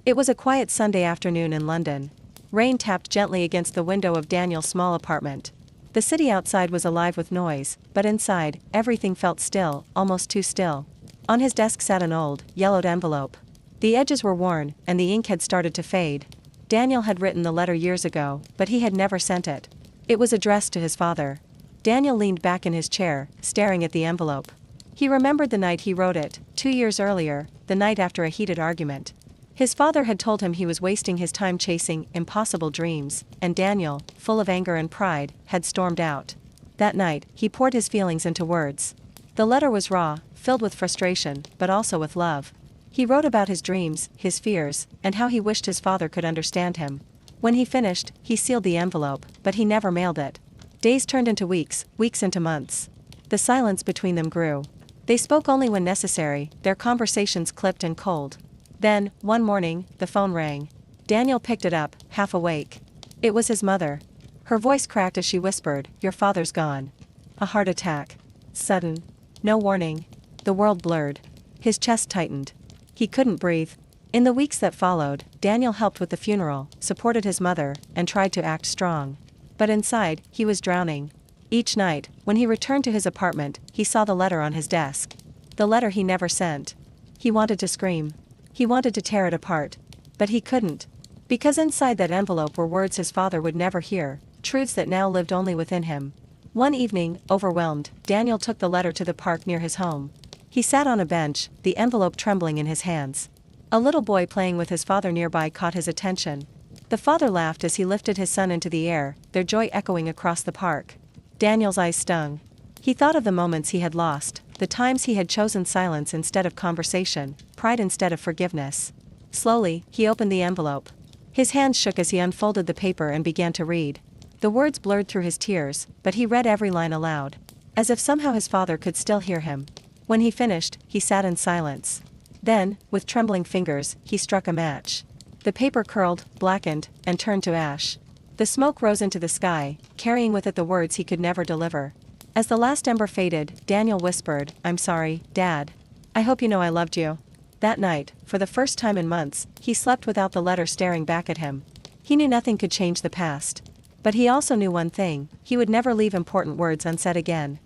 It was a quiet Sunday afternoon in London. Rain tapped gently against the window of Daniel's small apartment. The city outside was alive with noise, but inside, everything felt still, almost too still. On his desk sat an old, yellowed envelope. The edges were worn, and the ink had started to fade. Daniel had written the letter years ago, but he had never sent it. It was addressed to his father. Daniel leaned back in his chair, staring at the envelope. He remembered the night he wrote it, 2 years earlier, the night after a heated argument. His father had told him he was wasting his time chasing impossible dreams, and Daniel, full of anger and pride, had stormed out. That night, he poured his feelings into words. The letter was raw, filled with frustration, but also with love. He wrote about his dreams, his fears, and how he wished his father could understand him. When he finished, he sealed the envelope, but he never mailed it. Days turned into weeks, weeks into months. The silence between them grew. They spoke only when necessary, their conversations clipped and cold. Then, one morning, the phone rang. Daniel picked it up, half awake. It was his mother. Her voice cracked as she whispered, "Your father's gone. A heart attack. Sudden. No warning." The world blurred. His chest tightened. He couldn't breathe. In the weeks that followed, Daniel helped with the funeral, supported his mother, and tried to act strong. But inside, he was drowning. Each night, when he returned to his apartment, he saw the letter on his desk. The letter he never sent. He wanted to scream. He wanted to tear it apart. But he couldn't. Because inside that envelope were words his father would never hear, truths that now lived only within him. One evening, overwhelmed, Daniel took the letter to the park near his home. He sat on a bench, the envelope trembling in his hands. A little boy playing with his father nearby caught his attention. The father laughed as he lifted his son into the air, their joy echoing across the park. Daniel's eyes stung. He thought of the moments he had lost, the times he had chosen silence instead of conversation, pride instead of forgiveness. Slowly, he opened the envelope. His hands shook as he unfolded the paper and began to read. The words blurred through his tears, but he read every line aloud. As if somehow his father could still hear him. When he finished, he sat in silence. Then, with trembling fingers, he struck a match. The paper curled, blackened, and turned to ash. The smoke rose into the sky, carrying with it the words he could never deliver. As the last ember faded, Daniel whispered, "I'm sorry, Dad. I hope you know I loved you." That night, for the first time in months, he slept without the letter staring back at him. He knew nothing could change the past. But he also knew one thing: he would never leave important words unsaid again.